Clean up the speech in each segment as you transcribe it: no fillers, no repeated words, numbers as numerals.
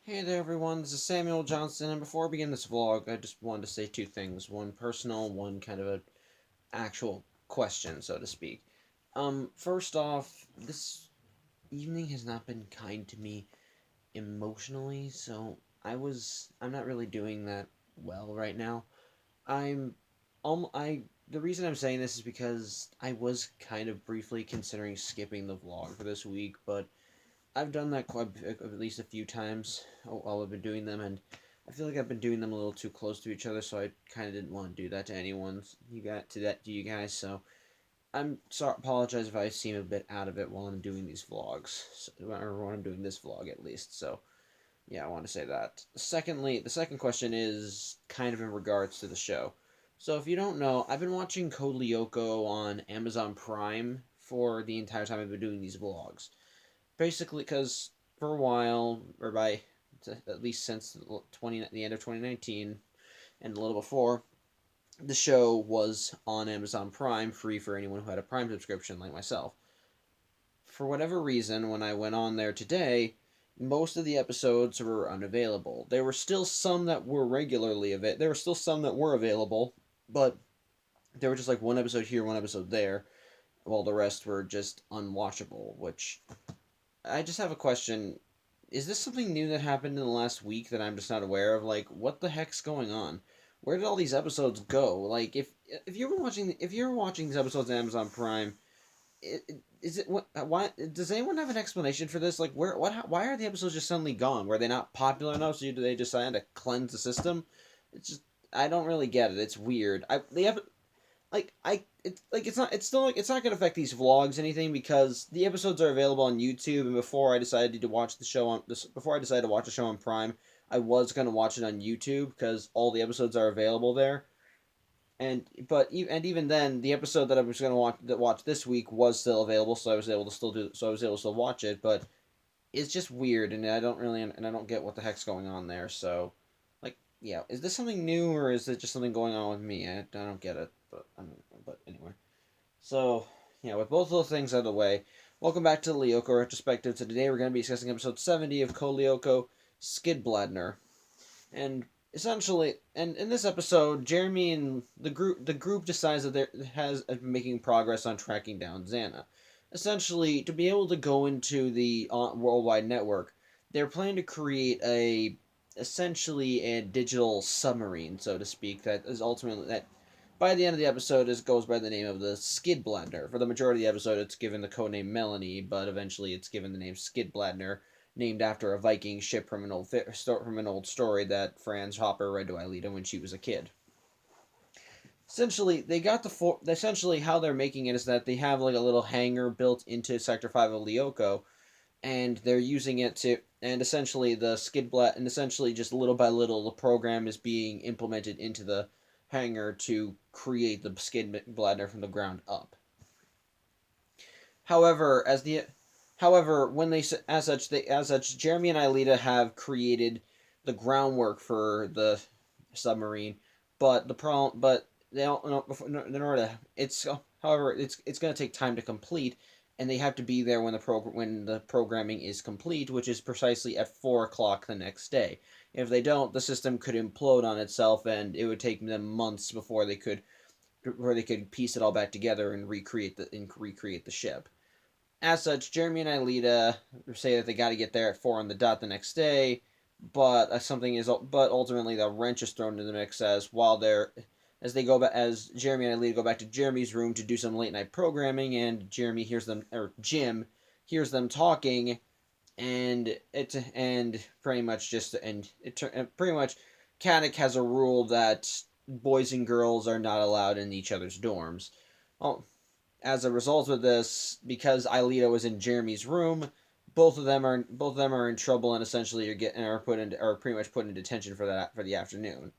Hey there everyone, this is Samuel Johnson, and before I begin this vlog, I just wanted to say two things. One personal, one kind of a actual question, so to speak. First off, this evening has not been kind to me emotionally, so I'm not really doing that well right now. I'm, the reason I'm saying this is because I was kind of briefly considering skipping the vlog for this week, but I've done that quite at least a few times while I've been doing them, and I feel like I've been doing them a little too close to each other, so I kind of didn't want to do that to anyone. To you guys. So I'm sorry. Apologize if I seem a bit out of it while I'm doing these vlogs, or when I'm doing this vlog at least. So yeah, I want to say that. Secondly, the second question is kind of in regards to the show. So if you don't know, I've been watching Code Lyoko on Amazon Prime for the entire time I've been doing these vlogs, basically because for a while, or by at least since the end of 2019 and a little before, the show was on Amazon Prime, free for anyone who had a Prime subscription like myself. For whatever reason, when I went on there today, most of the episodes were unavailable. There were still some that were there were still some that were available, but there were just like one episode here, one episode there, while the rest were just unwatchable, which I just have a question. Is this something new that happened in the last week that I'm just not aware of? Like, what the heck's going on? Where did all these episodes go? Like, if you're watching these episodes on Amazon Prime, is it what? Why does anyone have an explanation for this? Like, why are the episodes just suddenly gone? Were they not popular enough? So they decided to cleanse the system? It's just I don't really get it. It's weird. It's not gonna affect these vlogs anything because the episodes are available on YouTube. And before I decided to watch the show on Prime, I was gonna watch it on YouTube because all the episodes are available there. And even then, the episode that I was gonna watch this week was still available, so I was able to still watch it. But it's just weird, and I don't get what the heck's going on there. So, like, yeah, is this something new or is it just something going on with me? I don't get it, but anyway. So, yeah, with both of those things out of the way, welcome back to the Lyoko Retrospectives. So today we're going to be discussing episode 70 of Lyoko, Skidbladnir. And essentially, and in this episode, Jeremy and the group decides that there has been making progress on tracking down Xana. Essentially, to be able to go into the worldwide network, they're planning to create a essentially a digital submarine, so to speak, that by the end of the episode it goes by the name of the Skidbladnir. For the majority of the episode, it's given the codename Melanie, but eventually it's given the name Skidbladnir, named after a Viking ship from an old story that Franz Hopper read to Aelita when she was a kid. Essentially, essentially how they're making it is that they have like a little hangar built into Sector 5 of Lyoko, and they're using it to and essentially the and essentially just little by little the program is being implemented into the hangar to create the Skidbladnir from the ground up. However, when they as such Jeremy and Aelita have created the groundwork for the submarine, but the problem but they don't know in order to it's however it's going to take time to complete, and they have to be there when the programming is complete, which is precisely at 4 o'clock the next day. If they don't, the system could implode on itself, and it would take them months before they could piece it all back together and recreate the ship. As such, Jeremy and Aelita say that they got to get there at 4 on the dot the next day, but ultimately the wrench is thrown into the mix as Jeremy and Aelita go back to Jeremy's room to do some late night programming, and Jim hears them talking, and pretty much Caddick has a rule that boys and girls are not allowed in each other's dorms. Well, as a result of this, because Aelita was in Jeremy's room, both of them are in trouble and essentially are pretty much put in detention for the afternoon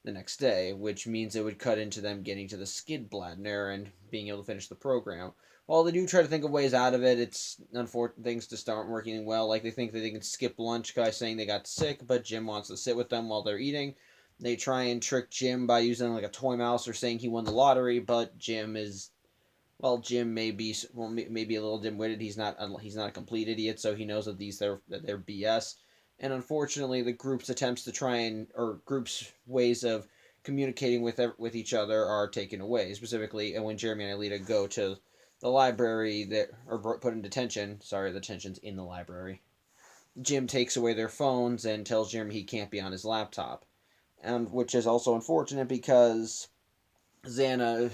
the next day, which means it would cut into them getting to the Skidbladnir and being able to finish the program. While they do try to think of ways out of it, it's unfortunate things just aren't working well. Like they think that they can skip lunch by saying they got sick, but Jim wants to sit with them while they're eating. They try and trick Jim by using like a toy mouse or saying he won the lottery, but Jim may be a little dim-witted. He's not a complete idiot, so he knows that they're BS. and unfortunately, the group's attempts to try and or group's ways of communicating with each other are taken away. Specifically, when Jeremy and Alita go to the library that or put in detention. Sorry, the detention's in the library. Jim takes away their phones and tells Jeremy he can't be on his laptop, and which is also unfortunate because Xana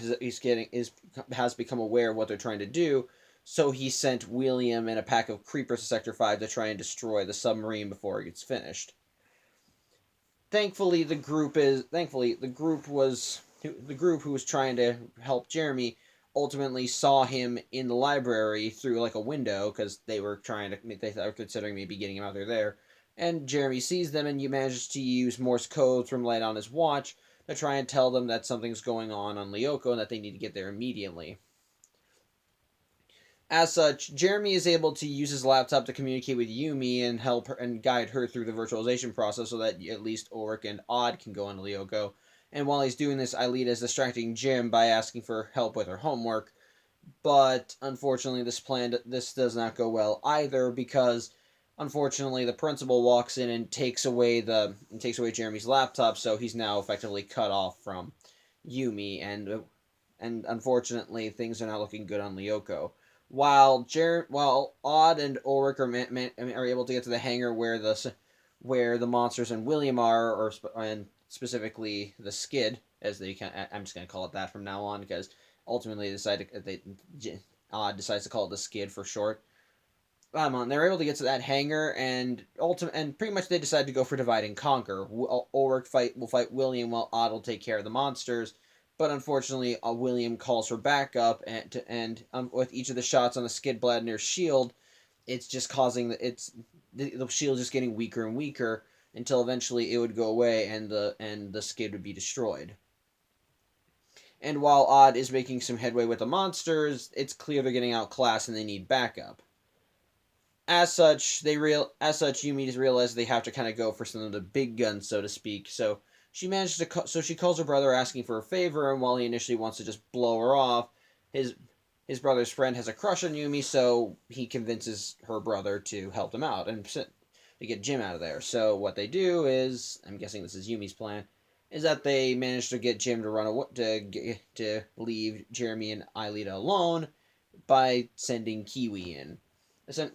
has become aware of what they're trying to do, so he sent William and a pack of creepers to Sector 5 to try and destroy the submarine before it gets finished. Thankfully, the group who was trying to help Jeremy ultimately saw him in the library through like a window because they were considering maybe getting him out there. And Jeremy sees them and he manages to use Morse code from light on his watch to try and tell them that something's going on Lyoko and that they need to get there immediately. As such, Jeremy is able to use his laptop to communicate with Yumi and help her and guide her through the virtualization process so that at least Ulrich and Odd can go on Lyoko. And while he's doing this, Aelita is distracting Jim by asking for help with her homework. But unfortunately, this does not go well either because unfortunately the principal walks in and takes away Jeremy's laptop, so he's now effectively cut off from Yumi, and unfortunately things are not looking good on Lyoko. While Odd and Ulrich are able to get to the hangar where the monsters and William are, and specifically the Skid, I'm just gonna call it that from now on because ultimately Odd decides to call it the Skid for short. They're able to get to that hangar and pretty much they decide to go for divide and conquer. Ulrich will fight William while Odd will take care of the monsters. But unfortunately, William calls for backup, and with each of the shots on the Skidbladnir shield, it's just causing the shield just getting weaker and weaker until eventually it would go away and the Skid would be destroyed. And while Odd is making some headway with the monsters, it's clear they're getting outclassed and they need backup. As such, Yumi just realizes they have to kind of go for some of the big guns, so to speak. So she calls her brother asking for a favor, and while he initially wants to just blow her off, his brother's friend has a crush on Yumi, so he convinces her brother to help them out and to get Jim out of there. So what they do is, I'm guessing this is Yumi's plan, is that they manage to get Jim to run away, to leave Jeremy and Aelita alone by sending Kiwi in.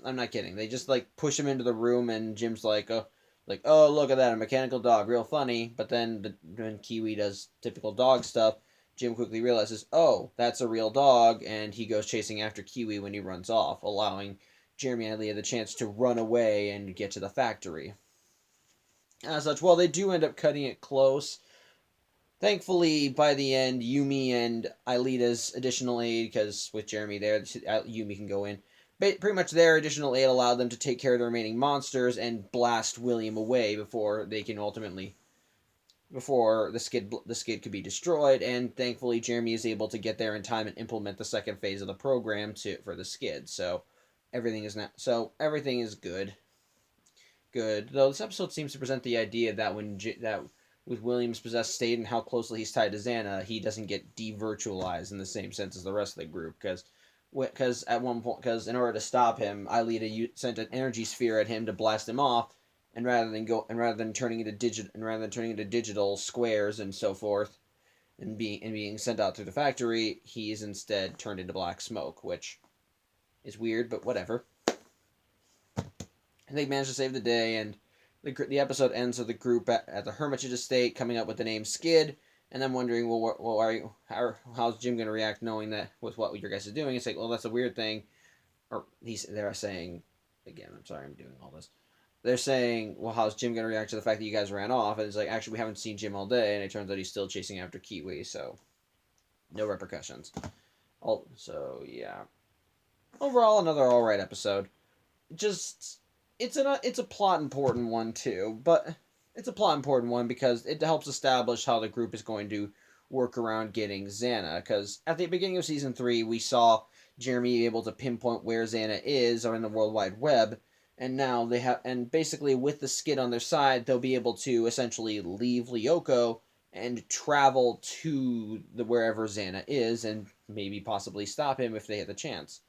I'm not kidding. They just push him into the room, and Jim's like, oh, look at that, a mechanical dog, real funny. But then when Kiwi does typical dog stuff, Jim quickly realizes, oh, that's a real dog, and he goes chasing after Kiwi when he runs off, allowing Jeremy and Leah the chance to run away and get to the factory. As such, while they do end up cutting it close, thankfully, by the end, Yumi and Aelita's additional aid, because with Jeremy there, Yumi can go in, pretty much their additional aid allowed them to take care of the remaining monsters and blast William away before the Skid could be destroyed. And thankfully, Jeremy is able to get there in time and implement the second phase of the program for the Skid. So everything is good. Good. Though this episode seems to present the idea that with William's possessed state and how closely he's tied to Xana, he doesn't get devirtualized in the same sense as the rest of the group because at one point, in order to stop him, Aelita sent an energy sphere at him to blast him off, and rather than turning into digital squares and so forth, and being sent out through the factory, he's instead turned into black smoke, which is weird, but whatever. And they manage to save the day, and the episode ends with the group at the Hermitage estate coming up with the name Skid. And then wondering, how's Jim going to react knowing that with what your guys are doing? It's like, well, that's a weird thing. Or they're saying, again, I'm sorry I'm doing all this. They're saying, well, how's Jim going to react to the fact that you guys ran off? And it's like, actually, we haven't seen Jim all day, and it turns out he's still chasing after Kiwi, so no repercussions. So, yeah. Overall, another alright episode. Just, it's a plot important one, too, but it's a plot important one because it helps establish how the group is going to work around getting Xana. Because at the beginning of Season 3, we saw Jeremy able to pinpoint where Xana is or in the World Wide Web. And now basically with the Skid on their side, they'll be able to essentially leave Lyoko and travel to wherever Xana is and maybe possibly stop him if they had the chance.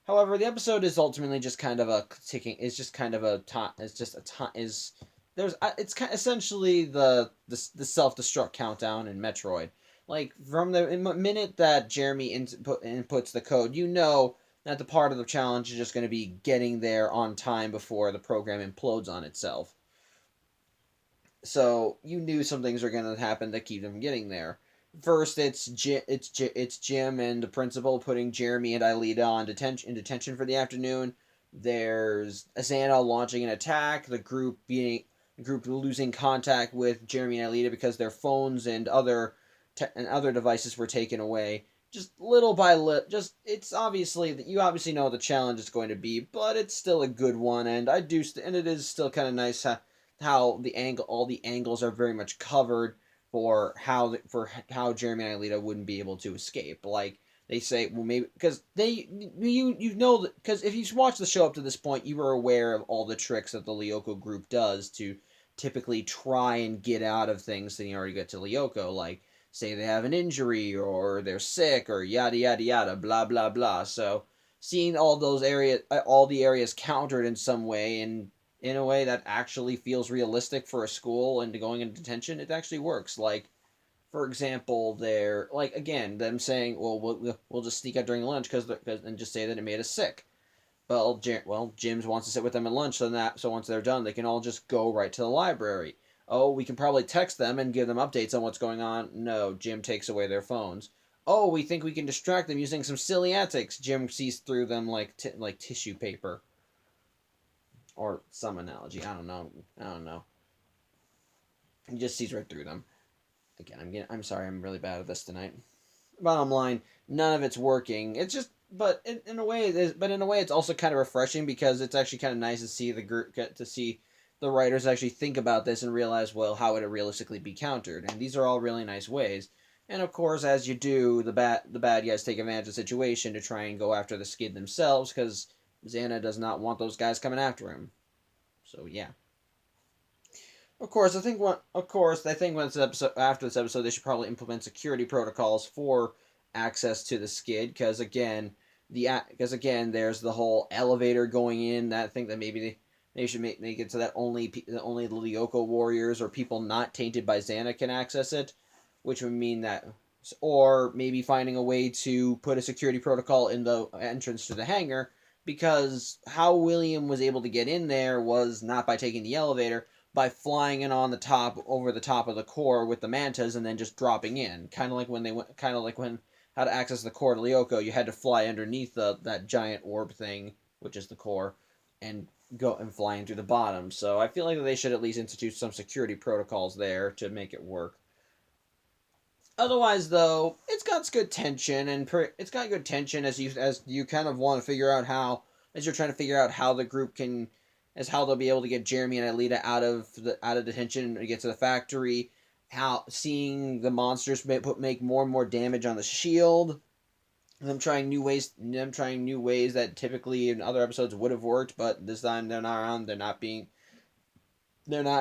However, the episode is ultimately just kind of a ticking. It's just kind of a time. It's just a time. Is there's it's kind essentially the self destruct countdown in Metroid. Like from the minute that Jeremy inputs the code, you know that the part of the challenge is just going to be getting there on time before the program implodes on itself. So you knew some things were going to happen to keep them getting there. First, it's Jim and the principal putting Jeremy and Aelita on detention for the afternoon. There's Asana launching an attack. The group losing contact with Jeremy and Aelita because their phones and other devices were taken away. Just little by little, just it's obviously that you obviously know what the challenge is going to be, but it's still a good one, and and it is still kind of nice how all the angles are very much covered for how Jeremy and Alita wouldn't be able to escape. Like they say, well, maybe because you know that because if you've watched the show up to this point, you are aware of all the tricks that the Lyoko group does to typically try and get out of things in order to get to Lyoko. Like say they have an injury or they're sick or yada yada yada blah blah blah. So seeing all the areas countered in some way and in a way that actually feels realistic for a school and going into detention, it actually works. Like, for example, they're like again them saying, "Well, we'll just sneak out during lunch and just say that it made us sick." Jims wants to sit with them at lunch, so once they're done, they can all just go right to the library. Oh, we can probably text them and give them updates on what's going on. No, Jim takes away their phones. Oh, we think we can distract them using some silly antics. Jim sees through them like tissue paper or some analogy. I don't know. I don't know. He just sees right through them. Again, I'm sorry. I'm really bad at this tonight. Bottom line, none of it's working. It's just, but in a way, it's also kind of refreshing because it's actually kind of nice to see the group get to see the writers actually think about this and realize, well, how would it realistically be countered? And these are all really nice ways. And of course, as you do, the bad guys take advantage of the situation to try and go after the Skid themselves because Xana does not want those guys coming after him. So yeah. I think once after this episode, they should probably implement security protocols for access to the skid because again, there's the whole elevator going in. That I think that maybe they should make it so that only the Lyoko warriors or people not tainted by Xana can access it, which would mean that, or maybe finding a way to put a security protocol in the entrance to the hangar because how William was able to get in there was not by taking the elevator by flying in on the top over the top of the core with the mantas and then just dropping in. Kind of like when how to access the core to Lyoko, you had to fly underneath that giant orb thing, which is the core, and go and flying through the bottom. So I feel like they should at least institute some security protocols there to make it work. Otherwise, though, it's got good tension as you kind of want to figure out how as you're trying to figure out how the group can as how they'll be able to get Jeremy and Alita out of detention and get to the factory. How seeing the monsters make more and more damage on the shield. Them trying new ways that typically in other episodes would have worked, but this time they're not around. They're not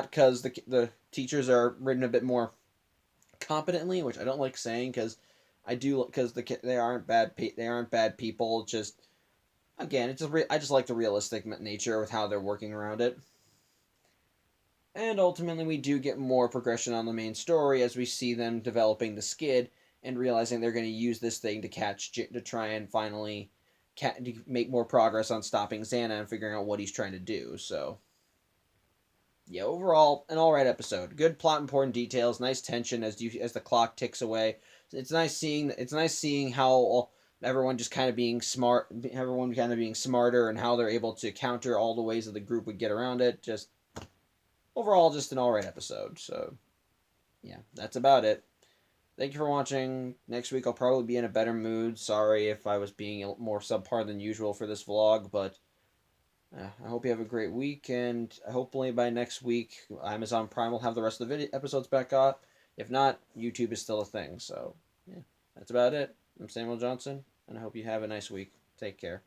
because the teachers are written a bit more competently, which I don't like saying because I do because they aren't bad people. Just again, I just like the realistic nature with how they're working around it. And ultimately, we do get more progression on the main story as we see them developing the skid and realizing they're going to use this thing to try and finally to make more progress on stopping Xana and figuring out what he's trying to do. So yeah, overall, an all right episode. Good plot, important details, nice tension as the clock ticks away. It's nice seeing how everyone just kind of being smart, everyone kind of being smarter, and how they're able to counter all the ways that the group would get around it. Just overall, just an all right episode. So yeah, that's about it. Thank you for watching. Next week I'll probably be in a better mood. Sorry if I was being more subpar than usual for this vlog, but I hope you have a great week, and hopefully by next week, Amazon Prime will have the rest of the episodes back up. If not, YouTube is still a thing. So, yeah, that's about it. I'm Samuel Johnson, and I hope you have a nice week. Take care.